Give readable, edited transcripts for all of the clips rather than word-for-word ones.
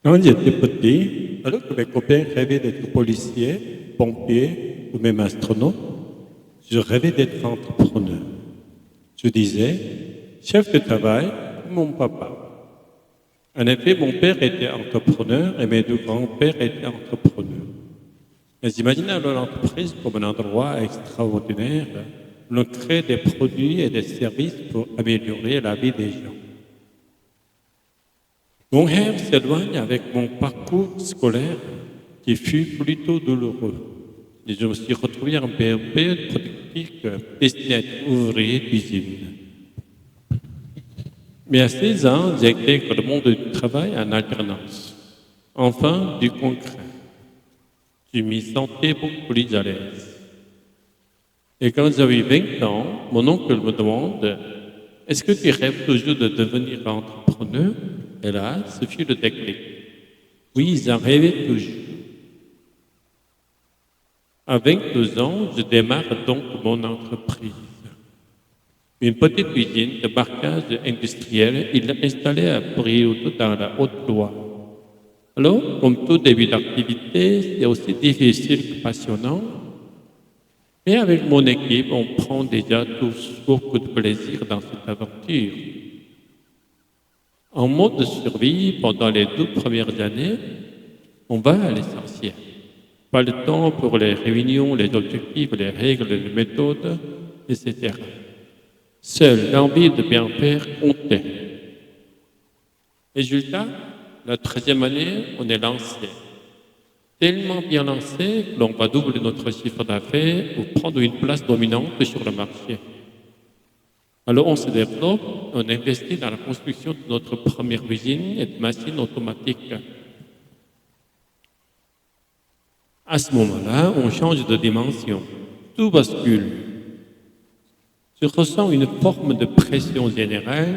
Quand j'étais petit, alors que mes copains rêvaient d'être policiers, pompiers ou même astronautes, je rêvais d'être entrepreneur. Je disais, chef de travail, comme mon papa. En effet, mon père était entrepreneur et mes deux grands-pères étaient entrepreneurs. Mais imaginez alors l'entreprise comme un endroit extraordinaire où l'on crée des produits et des services pour améliorer la vie des gens. Mon rêve s'éloigne avec mon parcours scolaire qui fut plutôt douloureux. Et je me suis retrouvé en période productive destiné à être ouvrier d'usine. Mais à 16 ans, j'ai intégré le monde du travail en alternance. Enfin, du concret. Je m'y sentais beaucoup plus à l'aise. Et quand j'avais 20 ans, mon oncle me demande est-ce que tu rêves toujours de devenir entrepreneur? Et là, ce fut le déclic. Oui, j'en rêvais toujours. À 22 ans, je démarre donc mon entreprise. Une petite usine de marquage industriel, il l'a installée à Brioude dans la Haute-Loire. Alors, comme tout début d'activité, c'est aussi difficile que passionnant. Mais avec mon équipe, on prend déjà tous beaucoup de plaisir dans cette aventure. En mode de survie, pendant les 2 premières années, on va à l'essentiel. Pas le temps pour les réunions, les objectifs, les règles, les méthodes, etc. Seule l'envie de bien faire comptait. Résultat, la 13e année, on est lancé. Tellement bien lancé que l'on va doubler notre chiffre d'affaires ou prendre une place dominante sur le marché. Alors on se développe, on investit dans la construction de notre première usine et de machines automatiques. À ce moment-là, on change de dimension. Tout bascule. Je ressens une forme de pression générale,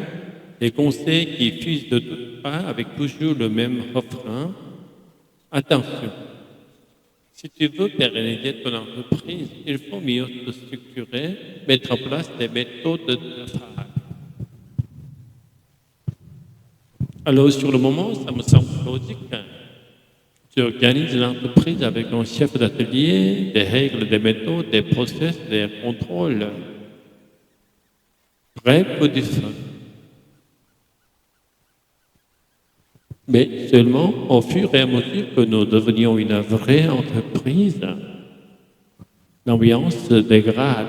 des conseils qui fusent de toutes parts avec toujours le même refrain. Attention, si tu veux pérenniser ton entreprise, il faut mieux te structurer, mettre en place des méthodes de travail. Alors sur le moment, ça me semble logique. Tu organises l'entreprise avec un chef d'atelier, des règles, des méthodes, des process, des contrôles. Rêve du fun. Mais seulement au fur et à mesure que nous devenions une vraie entreprise, l'ambiance se dégrade,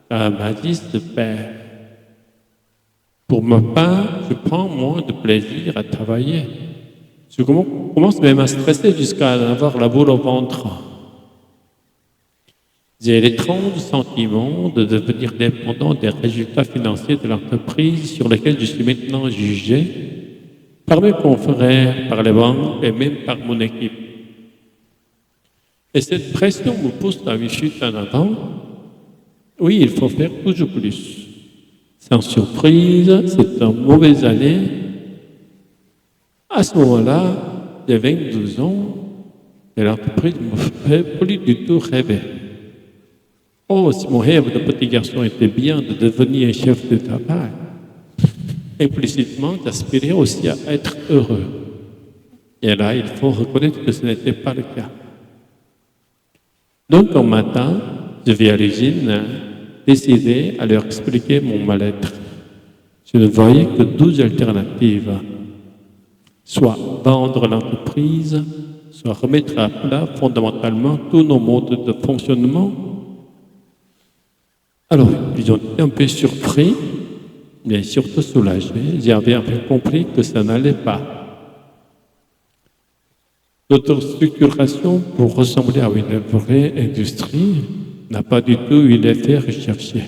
la magie se perd. Pour ma part, je prends moins de plaisir à travailler. Je commence même à stresser jusqu'à avoir la boule au ventre. J'ai l'étrange sentiment de devenir dépendant des résultats financiers de l'entreprise sur lesquels je suis maintenant jugé par mes confrères, par les banques et même par mon équipe. Et cette pression me pousse à une chute en avant. Oui, il faut faire toujours plus. Sans surprise, c'est une mauvaise année. À ce moment-là, j'ai 22 ans et l'entreprise ne me fait plus du tout rêver. Oh, si mon rêve de petit garçon était bien de devenir chef de travail, implicitement d'aspirer aussi à être heureux. Et là, il faut reconnaître que ce n'était pas le cas. Donc, un matin, je vais à l'usine, décidé à leur expliquer mon mal-être. Je ne voyais que 12 alternatives. Soit vendre l'entreprise, soit remettre à plat fondamentalement tous nos modes de fonctionnement. Alors, ils ont été un peu surpris, mais surtout soulagés. J'avais enfin compris que ça n'allait pas. Notre structuration, pour ressembler à une vraie industrie, n'a pas du tout eu l'effet recherché.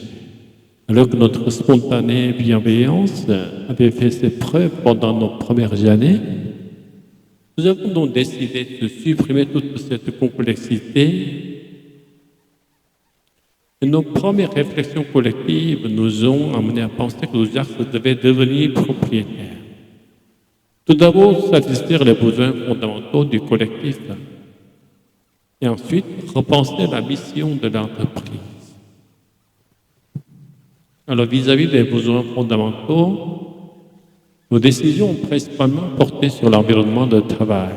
Alors que notre spontanée bienveillance avait fait ses preuves pendant nos premières années, nous avons donc décidé de supprimer toute cette complexité. Et nos premières réflexions collectives nous ont amenés à penser que nos axes devaient devenir propriétaires. Tout d'abord, satisfaire les besoins fondamentaux du collectif. Et ensuite, repenser la mission de l'entreprise. Alors, vis-à-vis des besoins fondamentaux, Nos décisions ont principalement porté sur l'environnement de travail.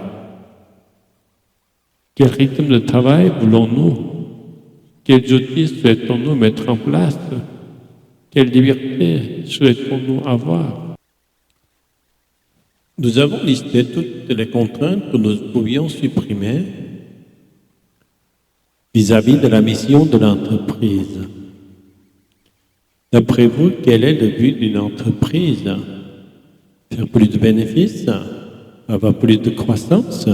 Quel rythme de travail voulons-nous? Quels outils souhaitons-nous mettre en place? Quelle liberté souhaitons-nous avoir? Nous avons listé toutes les contraintes que nous pouvions supprimer vis-à-vis de la mission de l'entreprise. D'après vous, quel est le but d'une entreprise? Faire plus de bénéfices? Avoir plus de croissance?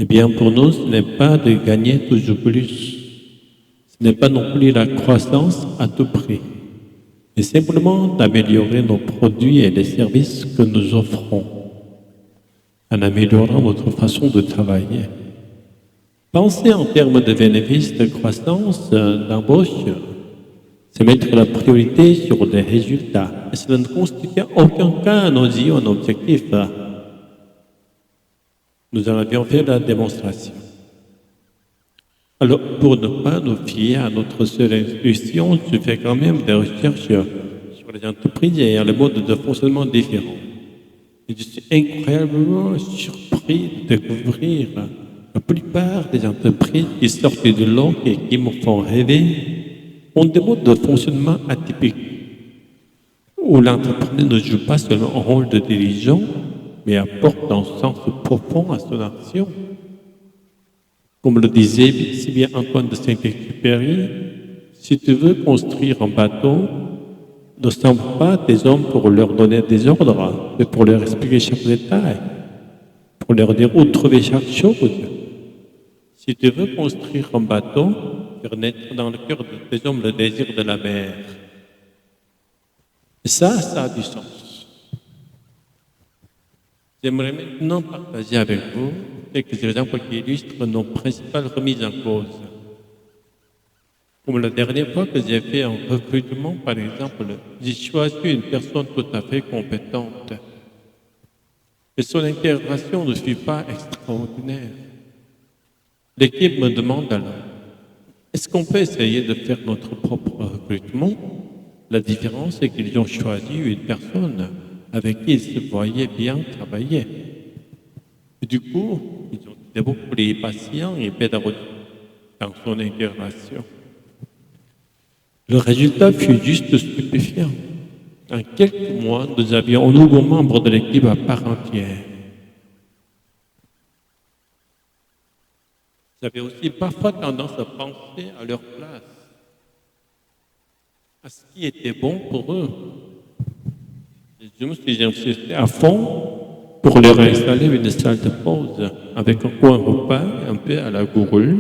Eh bien, pour nous, ce n'est pas de gagner toujours plus. Ce n'est pas non plus la croissance à tout prix. Mais simplement d'améliorer nos produits et les services que nous offrons, en améliorant notre façon de travailler. Penser en termes de bénéfices, de croissance, d'embauche, c'est mettre la priorité sur des résultats. Et cela ne constitue en aucun cas nos yeux un objectif. Nous en avions fait la démonstration. Alors, pour ne pas nous fier à notre seule intuition, je fais quand même des recherches sur les entreprises et le mode de fonctionnement différent. Et je suis incroyablement surpris de découvrir la plupart des entreprises qui sortent de l'eau et qui me font rêver ont des modes de fonctionnement atypiques, où l'entrepreneur ne joue pas seulement un rôle de dirigeant, mais apporte un sens profond à son action. Comme le disait si bien Antoine de Saint-Exupéry, si tu veux construire un bateau, ne semble pas tes hommes pour leur donner des ordres, mais pour leur expliquer chaque détail, pour leur dire où trouver chaque chose. Si tu veux construire un bateau, faire naître dans le cœur de tes hommes le désir de la mer. Et ça a du sens. J'aimerais maintenant partager avec vous quelques exemples qui illustrent nos principales remises en cause. Comme la dernière fois que j'ai fait un recrutement, par exemple, j'ai choisi une personne tout à fait compétente. Et son intégration ne fut pas extraordinaire. L'équipe me demande alors, est-ce qu'on peut essayer de faire notre propre recrutement? La différence est qu'ils ont choisi une personne avec qui ils se voyaient bien travailler. Et du coup, ils ont été beaucoup plus patients et pédagogiques dans son intégration. Le résultat fut juste stupéfiant. En quelques mois, nous avions un nouveau membre de l'équipe à part entière. J'avais aussi parfois tendance à penser à leur place, à ce qui était bon pour eux. Et je me suis insisté à fond pour leur installer une salle de pause avec un coin repas un peu à la Google.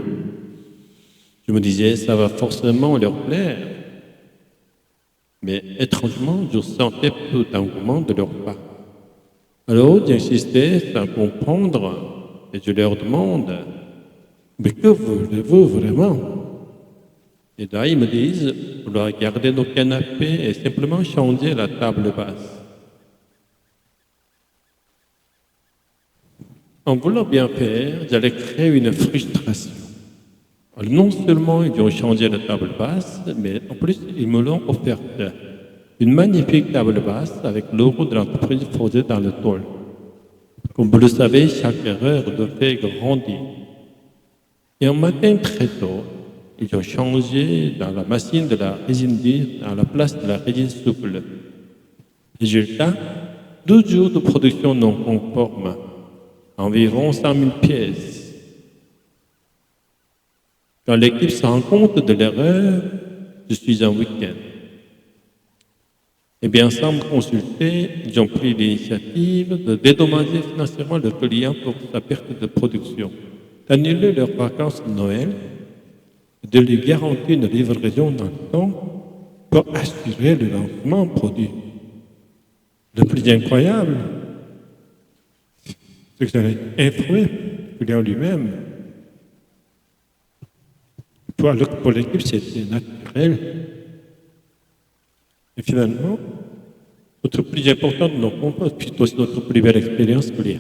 Je me disais, ça va forcément leur plaire. Mais étrangement, je sentais peu d'engouement de leur part. Alors, j'insistais sans comprendre et je leur demande, mais que voulez-vous vraiment? Et là, ils me disent, on doit garder nos canapés et simplement changer la table basse. En voulant bien faire, j'allais créer une frustration. Alors, non seulement ils ont changé la table basse, mais en plus, ils me l'ont offerte. Une magnifique table basse avec le logo de l'entreprise posé dans le tôle. Comme vous le savez, chaque erreur de fait grandit. Et un matin très tôt, ils ont changé dans la machine de la résine dure à la place de la résine souple. Résultat, 12 jours de production non conforme, environ 100 000 pièces. Quand l'équipe se rend compte de l'erreur, je suis en week-end. Eh bien, sans me consulter, ils ont pris l'initiative de dédommager financièrement le client pour sa perte de production, d'annuler leurs vacances de Noël, de lui garantir une livraison dans le temps pour assurer le lancement produit. Le plus incroyable, c'est que j'avais informé le client lui-même. Pour l'équipe, c'était naturel. Et finalement, notre plus important de nos combats, puis aussi notre plus belle expérience client.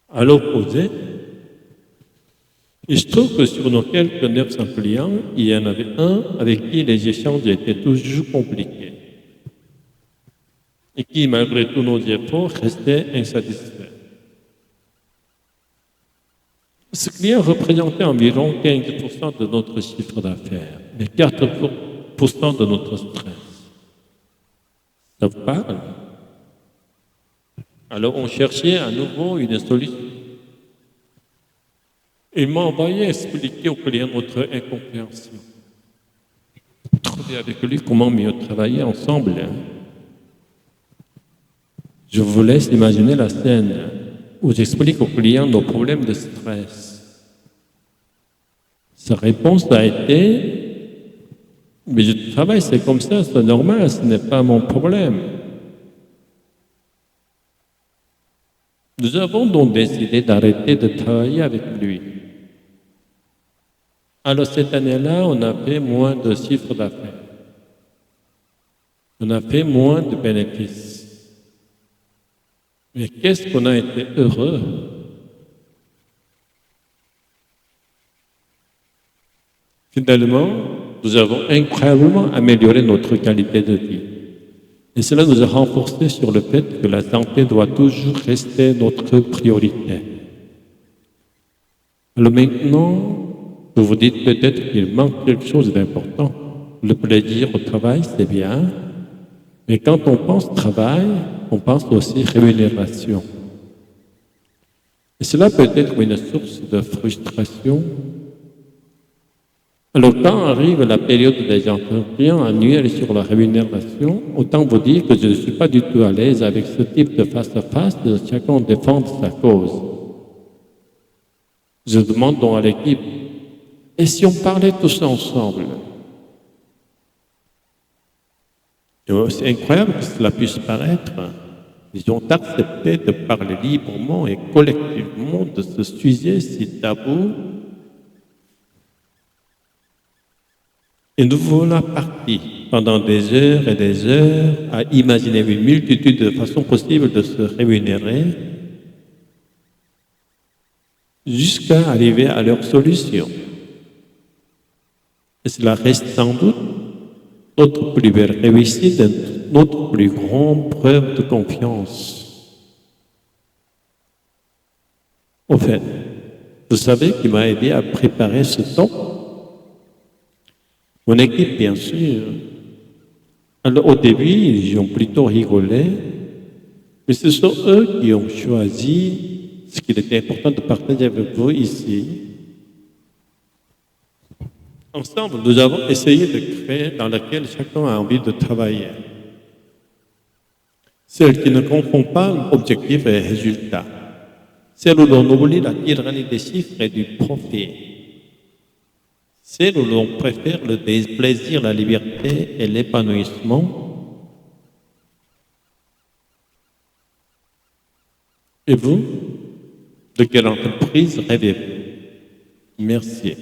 À l'opposé, il se trouve que sur nos quelques 900 clients, il y en avait un avec qui les échanges étaient toujours compliqués. et qui, malgré tous nos efforts, restait insatisfait. Ce client représentait environ 15% de notre chiffre d'affaires, mais 4% de notre stress. Ça vous parle? Alors on cherchait à nouveau une solution. Il m'a envoyé expliquer au client notre incompréhension. Trouver avec lui comment mieux travailler ensemble. Je vous laisse imaginer la scène où j'explique au client nos problèmes de stress. Sa réponse a été « Mais je travaille, c'est comme ça, c'est normal, ce n'est pas mon problème. » Nous avons donc décidé d'arrêter de travailler avec lui. Alors cette année-là, on a fait moins de chiffre d'affaires. On a fait moins de bénéfices. Mais qu'est-ce qu'on a été heureux! Finalement, nous avons incroyablement amélioré notre qualité de vie. Et cela nous a renforcé sur le fait que la santé doit toujours rester notre priorité. Alors maintenant, vous vous dites peut-être qu'il manque quelque chose d'important. Le plaisir au travail, c'est bien, mais quand on pense travail, on pense aussi rémunération. Et cela peut être une source de frustration. Alors quand arrive la période des entretiens annuels sur la rémunération, autant vous dire que je ne suis pas du tout à l'aise avec ce type de face-à-face de chacun défendre sa cause. Je demande donc à l'équipe, et si on parlait tous ensemble? C'est incroyable que cela puisse paraître. Ils ont accepté de parler librement et collectivement de ce sujet si tabou. Et nous voilà partis pendant des heures et des heures à imaginer une multitude de façons possibles de se rémunérer jusqu'à arriver à leur solution. Et cela reste sans doute notre plus belle réussite, notre plus grande preuve de confiance. Au fait, vous savez qui m'a aidé à préparer ce temps? Mon équipe, bien sûr. Alors, au début, ils ont plutôt rigolé, mais ce sont eux qui ont choisi ce qu'il était important de partager avec vous ici. Ensemble, nous avons essayé de créer dans laquelle chacun a envie de travailler. Celle qui ne confond pas objectif et résultat. Celle où l'on oublie la tyrannie des chiffres et du profit. Celle où l'on préfère le plaisir, la liberté et l'épanouissement. Et vous, de quelle entreprise rêvez-vous? Merci.